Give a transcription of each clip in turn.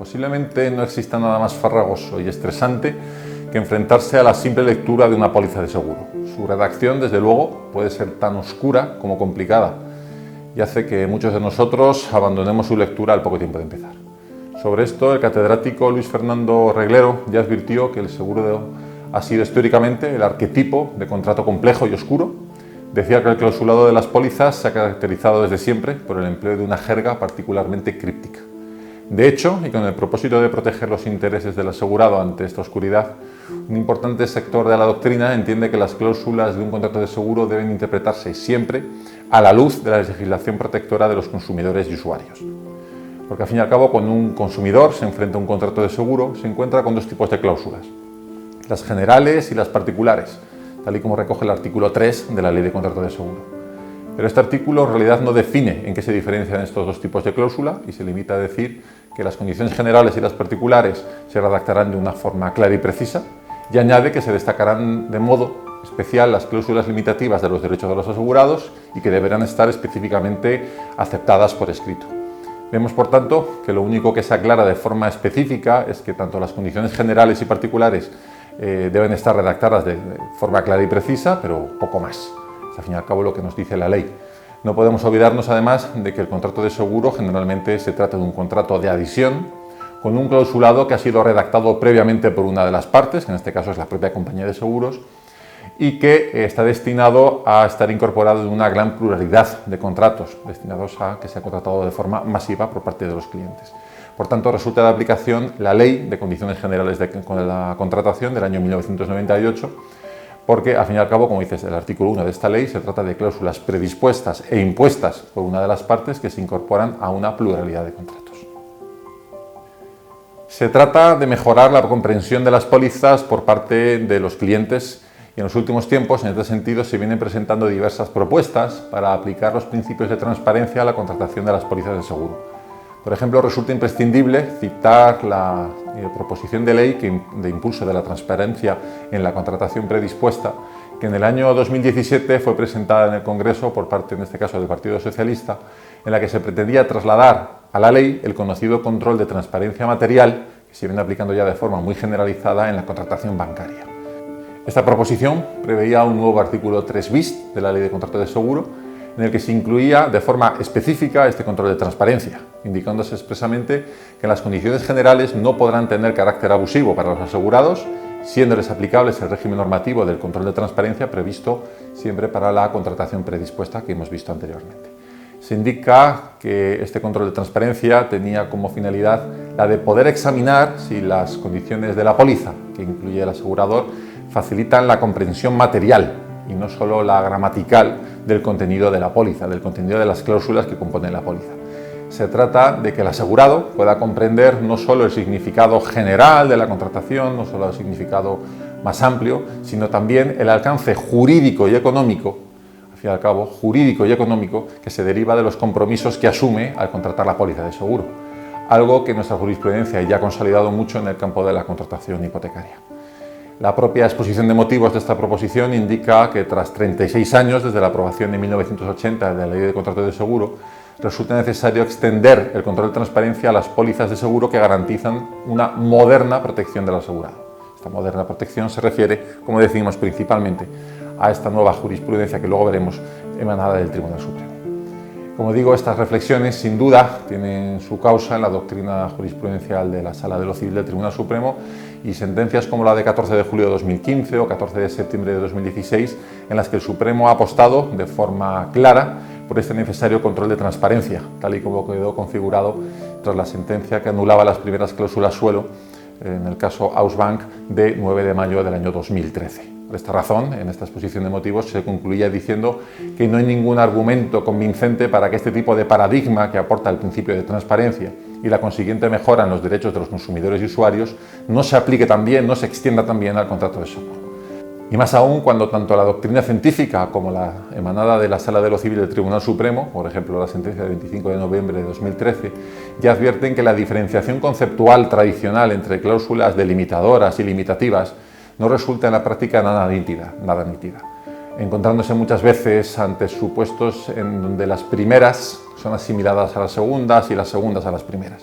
Posiblemente no exista nada más farragoso y estresante que enfrentarse a la simple lectura de una póliza de seguro. Su redacción, desde luego, puede ser tan oscura como complicada y hace que muchos de nosotros abandonemos su lectura al poco tiempo de empezar. Sobre esto, el catedrático Luis Fernando Reglero ya advirtió que el seguro ha sido históricamente el arquetipo de contrato complejo y oscuro. Decía que el clausulado de las pólizas se ha caracterizado desde siempre por el empleo de una jerga particularmente críptica. De hecho, y con el propósito de proteger los intereses del asegurado ante esta oscuridad, un importante sector de la doctrina entiende que las cláusulas de un contrato de seguro deben interpretarse siempre a la luz de la legislación protectora de los consumidores y usuarios. Porque al fin y al cabo, cuando un consumidor se enfrenta a un contrato de seguro, se encuentra con dos tipos de cláusulas: las generales y las particulares, tal y como recoge el artículo 3 de la Ley de Contrato de Seguro. Pero este artículo en realidad no define en qué se diferencian estos dos tipos de cláusula y se limita a decir que las condiciones generales y las particulares se redactarán de una forma clara y precisa, y añade que se destacarán de modo especial las cláusulas limitativas de los derechos de los asegurados y que deberán estar específicamente aceptadas por escrito. Vemos, por tanto, que lo único que se aclara de forma específica es que tanto las condiciones generales y particulares deben estar redactadas de forma clara y precisa, pero poco más. Es al fin y al cabo lo que nos dice la ley. No podemos olvidarnos además de que el contrato de seguro generalmente se trata de un contrato de adhesión con un clausulado que ha sido redactado previamente por una de las partes, que en este caso es la propia compañía de seguros, y que está destinado a estar incorporado en una gran pluralidad de contratos destinados a que sea contratado de forma masiva por parte de los clientes. Por tanto, resulta de aplicación la Ley de Condiciones Generales de la Contratación del año 1998, porque, al fin y al cabo, como dice el artículo 1 de esta ley, se trata de cláusulas predispuestas e impuestas por una de las partes que se incorporan a una pluralidad de contratos. Se trata de mejorar la comprensión de las pólizas por parte de los clientes y en los últimos tiempos, en este sentido, se vienen presentando diversas propuestas para aplicar los principios de transparencia a la contratación de las pólizas de seguro. Por ejemplo, resulta imprescindible citar la proposición de ley de impulso de la transparencia en la contratación predispuesta, que en el año 2017 fue presentada en el Congreso por parte, en este caso, del Partido Socialista, en la que se pretendía trasladar a la ley el conocido control de transparencia material que se viene aplicando ya de forma muy generalizada en la contratación bancaria. Esta proposición preveía un nuevo artículo 3 bis de la Ley de Contrato de Seguro, en el que se incluía de forma específica este control de transparencia, indicándose expresamente que las condiciones generales no podrán tener carácter abusivo para los asegurados, siéndoles aplicables el régimen normativo del control de transparencia previsto siempre para la contratación predispuesta que hemos visto anteriormente. Se indica que este control de transparencia tenía como finalidad la de poder examinar si las condiciones de la póliza que incluye el asegurador facilitan la comprensión material y no solo la gramatical del contenido de la póliza, del contenido de las cláusulas que componen la póliza. Se trata de que el asegurado pueda comprender no solo el significado general de la contratación, no solo el significado más amplio, sino también el alcance jurídico y económico, al fin y al cabo, jurídico y económico, que se deriva de los compromisos que asume al contratar la póliza de seguro, algo que nuestra jurisprudencia ya ha consolidado mucho en el campo de la contratación hipotecaria. La propia exposición de motivos de esta proposición indica que tras 36 años desde la aprobación de 1980 de la Ley de Contrato de Seguro, resulta necesario extender el control de transparencia a las pólizas de seguro que garantizan una moderna protección del asegurado. Esta moderna protección se refiere, como decimos, principalmente a esta nueva jurisprudencia que luego veremos emanada del Tribunal Supremo. Como digo, estas reflexiones sin duda tienen su causa en la doctrina jurisprudencial de la Sala de lo Civil del Tribunal Supremo y sentencias como la de 14 de julio de 2015 o 14 de septiembre de 2016, en las que el Supremo ha apostado de forma clara por este necesario control de transparencia, tal y como quedó configurado tras la sentencia que anulaba las primeras cláusulas suelo en el caso Ausbank de 9 de mayo del año 2013. Por esta razón, en esta exposición de motivos se concluía diciendo que no hay ningún argumento convincente para que este tipo de paradigma que aporta el principio de transparencia y la consiguiente mejora en los derechos de los consumidores y usuarios no se aplique también, no se extienda también al contrato de seguro. Y más aún cuando tanto la doctrina científica como la emanada de la Sala de lo Civil del Tribunal Supremo, por ejemplo la sentencia del 25 de noviembre de 2013, ya advierten que la diferenciación conceptual tradicional entre cláusulas delimitadoras y limitativas no resulta en la práctica nada nítida, encontrándose muchas veces ante supuestos en donde las primeras son asimiladas a las segundas y las segundas a las primeras.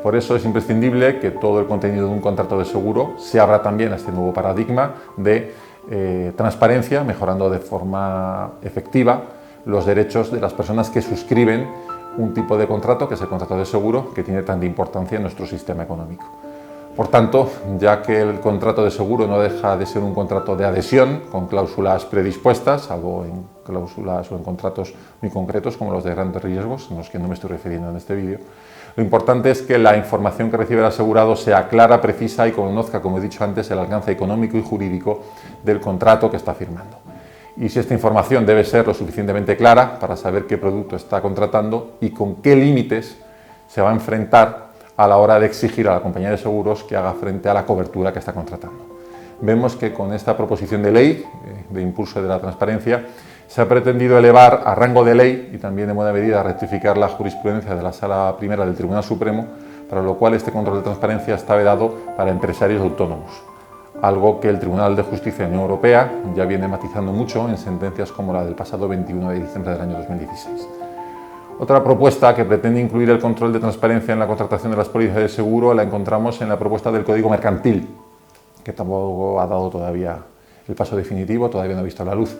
Por eso es imprescindible que todo el contenido de un contrato de seguro se abra también a este nuevo paradigma de transparencia, mejorando de forma efectiva los derechos de las personas que suscriben un tipo de contrato, que es el contrato de seguro, que tiene tanta importancia en nuestro sistema económico. Por tanto, ya que el contrato de seguro no deja de ser un contrato de adhesión con cláusulas predispuestas, salvo en cláusulas o en contratos muy concretos como los de grandes riesgos, en los que no me estoy refiriendo en este vídeo, lo importante es que la información que recibe el asegurado sea clara, precisa y conozca, como he dicho antes, el alcance económico y jurídico del contrato que está firmando. Y si esta información debe ser lo suficientemente clara para saber qué producto está contratando y con qué límites se va a enfrentar a la hora de exigir a la compañía de seguros que haga frente a la cobertura que está contratando. Vemos que con esta proposición de ley de impulso de la transparencia se ha pretendido elevar a rango de ley y también en buena medida rectificar la jurisprudencia de la Sala Primera del Tribunal Supremo, para lo cual este control de transparencia está vedado para empresarios autónomos, algo que el Tribunal de Justicia de la Unión Europea ya viene matizando mucho en sentencias como la del pasado 21 de diciembre del año 2016. Otra propuesta que pretende incluir el control de transparencia en la contratación de las pólizas de seguro la encontramos en la propuesta del Código Mercantil, que tampoco ha dado todavía el paso definitivo, todavía no ha visto la luz,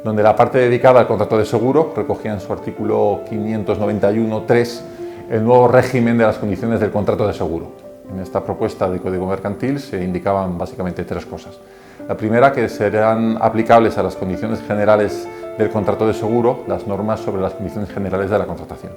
donde la parte dedicada al contrato de seguro recogía en su artículo 591.3 el nuevo régimen de las condiciones del contrato de seguro. En esta propuesta de Código Mercantil se indicaban básicamente tres cosas. La primera, que serán aplicables a las condiciones generales del contrato de seguro las normas sobre las condiciones generales de la contratación.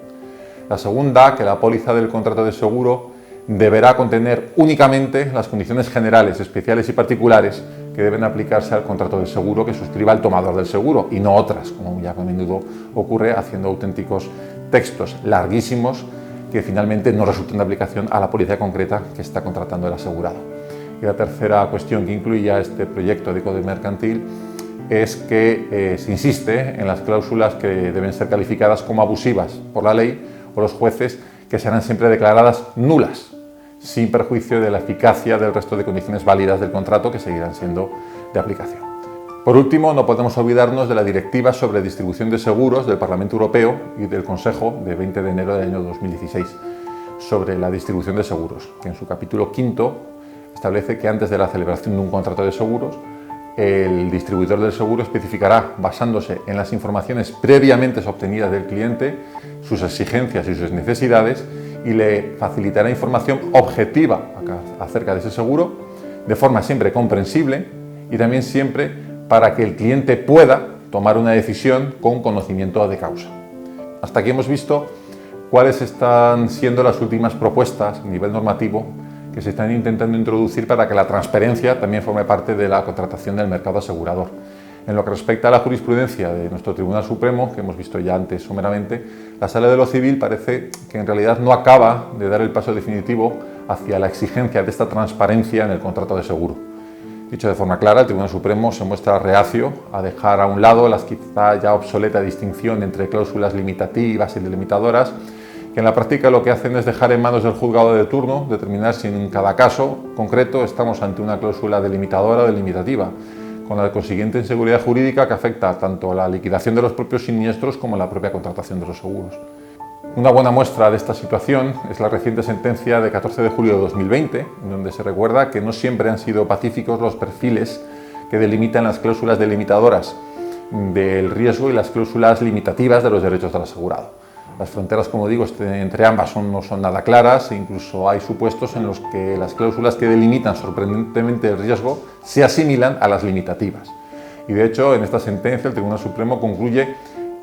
La segunda, que la póliza del contrato de seguro deberá contener únicamente las condiciones generales, especiales y particulares que deben aplicarse al contrato de seguro que suscriba el tomador del seguro y no otras, como ya a menudo ocurre haciendo auténticos textos larguísimos que finalmente no resultan de aplicación a la póliza concreta que está contratando el asegurado. Y la tercera cuestión que incluía este proyecto de Código Mercantil es que se insiste en las cláusulas que deben ser calificadas como abusivas por la ley o los jueces, que serán siempre declaradas nulas, sin perjuicio de la eficacia del resto de condiciones válidas del contrato que seguirán siendo de aplicación. Por último, no podemos olvidarnos de la Directiva sobre distribución de seguros del Parlamento Europeo y del Consejo de 20 de enero del año 2016 sobre la distribución de seguros, que en su capítulo 5 establece que antes de la celebración de un contrato de seguros, el distribuidor del seguro especificará, basándose en las informaciones previamente obtenidas del cliente, sus exigencias y sus necesidades, y le facilitará información objetiva acerca de ese seguro, de forma siempre comprensible y también siempre para que el cliente pueda tomar una decisión con conocimiento de causa. Hasta aquí hemos visto cuáles están siendo las últimas propuestas a nivel normativo que se están intentando introducir para que la transparencia también forme parte de la contratación del mercado asegurador. En lo que respecta a la jurisprudencia de nuestro Tribunal Supremo, que hemos visto ya antes someramente, la Sala de lo Civil parece que en realidad no acaba de dar el paso definitivo hacia la exigencia de esta transparencia en el contrato de seguro. Dicho de forma clara, el Tribunal Supremo se muestra reacio a dejar a un lado la quizá ya obsoleta distinción entre cláusulas limitativas y delimitadoras, que en la práctica lo que hacen es dejar en manos del juzgado de turno determinar si en cada caso concreto estamos ante una cláusula delimitadora o delimitativa, con la consiguiente inseguridad jurídica que afecta tanto a la liquidación de los propios siniestros como a la propia contratación de los seguros. Una buena muestra de esta situación es la reciente sentencia de 14 de julio de 2020, en donde se recuerda que no siempre han sido pacíficos los perfiles que delimitan las cláusulas delimitadoras del riesgo y las cláusulas limitativas de los derechos del asegurado. Las fronteras, como digo, entre ambas no son nada claras e incluso hay supuestos en los que las cláusulas que delimitan sorprendentemente el riesgo se asimilan a las limitativas. Y de hecho, en esta sentencia el Tribunal Supremo concluye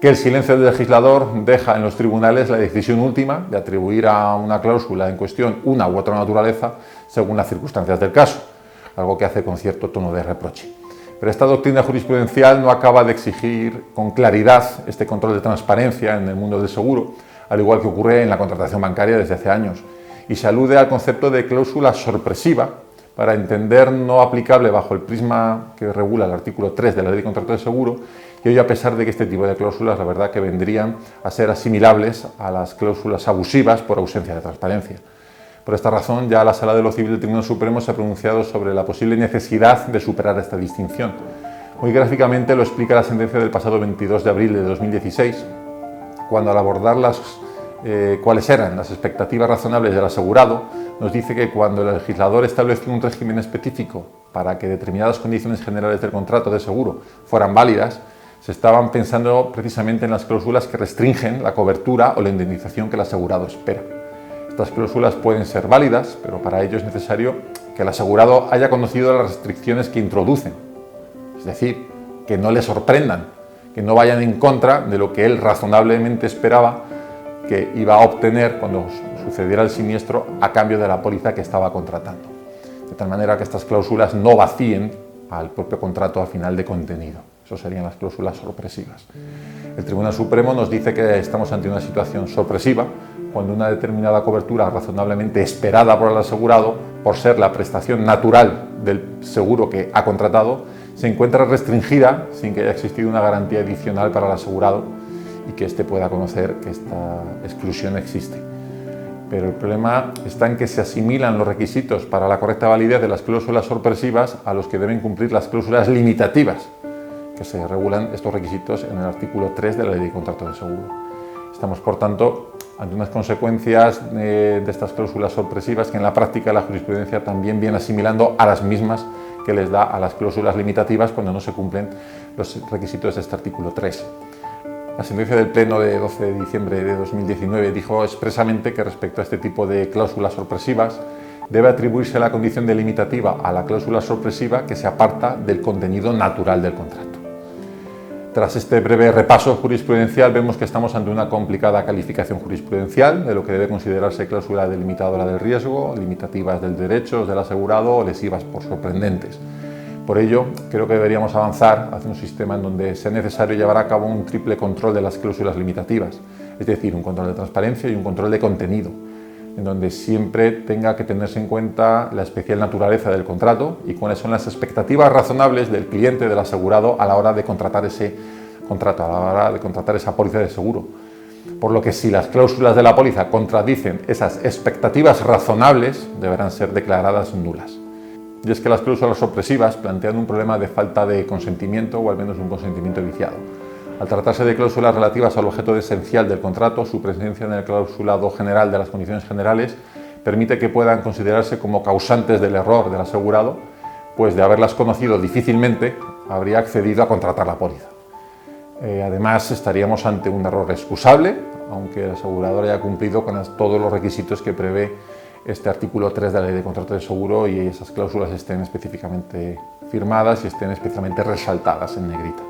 que el silencio del legislador deja en los tribunales la decisión última de atribuir a una cláusula en cuestión una u otra naturaleza según las circunstancias del caso, algo que hace con cierto tono de reproche. Pero esta doctrina jurisprudencial no acaba de exigir con claridad este control de transparencia en el mundo del seguro, al igual que ocurre en la contratación bancaria desde hace años, y se alude al concepto de cláusula sorpresiva para entender no aplicable bajo el prisma que regula el artículo 3 de la Ley de Contrato de Seguro, y hoy, a pesar de que este tipo de cláusulas, la verdad que vendrían a ser asimilables a las cláusulas abusivas por ausencia de transparencia. Por esta razón, ya la Sala de lo Civil del Tribunal Supremo se ha pronunciado sobre la posible necesidad de superar esta distinción. Muy gráficamente lo explica la sentencia del pasado 22 de abril de 2016, cuando al abordar las cuáles eran las expectativas razonables del asegurado, nos dice que cuando el legislador estableció un régimen específico para que determinadas condiciones generales del contrato de seguro fueran válidas, se estaban pensando precisamente en las cláusulas que restringen la cobertura o la indemnización que el asegurado espera. Estas cláusulas pueden ser válidas, pero para ello es necesario que el asegurado haya conocido las restricciones que introducen, es decir, que no le sorprendan, que no vayan en contra de lo que él razonablemente esperaba que iba a obtener cuando sucediera el siniestro a cambio de la póliza que estaba contratando. De tal manera que estas cláusulas no vacíen al propio contrato al final de contenido. Eso serían las cláusulas sorpresivas. El Tribunal Supremo nos dice que estamos ante una situación sorpresiva cuando una determinada cobertura razonablemente esperada por el asegurado, por ser la prestación natural del seguro que ha contratado, se encuentra restringida sin que haya existido una garantía adicional para el asegurado y que éste pueda conocer que esta exclusión existe. Pero el problema está en que se asimilan los requisitos para la correcta validez de las cláusulas sorpresivas a los que deben cumplir las cláusulas limitativas, que se regulan estos requisitos en el artículo 3 de la Ley de Contrato de Seguro. Estamos, por tanto, ante unas consecuencias de estas cláusulas sorpresivas que en la práctica la jurisprudencia también viene asimilando a las mismas que les da a las cláusulas limitativas cuando no se cumplen los requisitos de este artículo 3. La sentencia del Pleno de 12 de diciembre de 2019 dijo expresamente que respecto a este tipo de cláusulas sorpresivas debe atribuirse la condición de limitativa a la cláusula sorpresiva que se aparta del contenido natural del contrato. Tras este breve repaso jurisprudencial vemos que estamos ante una complicada calificación jurisprudencial de lo que debe considerarse cláusula delimitadora del riesgo, limitativas del derecho del asegurado o lesivas por sorprendentes. Por ello, creo que deberíamos avanzar hacia un sistema en donde sea necesario llevar a cabo un triple control de las cláusulas limitativas, es decir, un control de transparencia y un control de contenido, en donde siempre tenga que tenerse en cuenta la especial naturaleza del contrato y cuáles son las expectativas razonables del cliente, del asegurado, a la hora de contratar ese contrato, a la hora de contratar esa póliza de seguro. Por lo que si las cláusulas de la póliza contradicen esas expectativas razonables, deberán ser declaradas nulas. Y es que las cláusulas sorpresivas plantean un problema de falta de consentimiento o al menos un consentimiento viciado. Al tratarse de cláusulas relativas al objeto esencial del contrato, su presencia en el clausulado general de las condiciones generales permite que puedan considerarse como causantes del error del asegurado, pues de haberlas conocido difícilmente habría accedido a contratar la póliza. Además, estaríamos ante un error excusable, aunque el asegurador haya cumplido con todos los requisitos que prevé este artículo 3 de la Ley de Contrato de Seguro y esas cláusulas estén específicamente firmadas y estén especialmente resaltadas en negrita.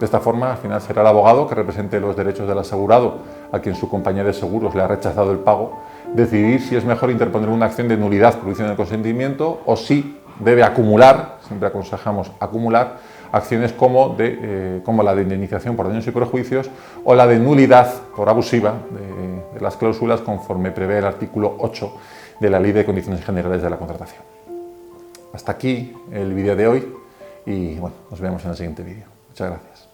De esta forma, al final será el abogado que represente los derechos del asegurado a quien su compañía de seguros le ha rechazado el pago, decidir si es mejor interponer una acción de nulidad por violación del consentimiento o si debe acumular, siempre aconsejamos acumular, acciones como la de indemnización por daños y perjuicios o la de nulidad por abusiva de las cláusulas conforme prevé el artículo 8 de la Ley de Condiciones Generales de la Contratación. Hasta aquí el vídeo de hoy y bueno, nos vemos en el siguiente vídeo. Muchas gracias.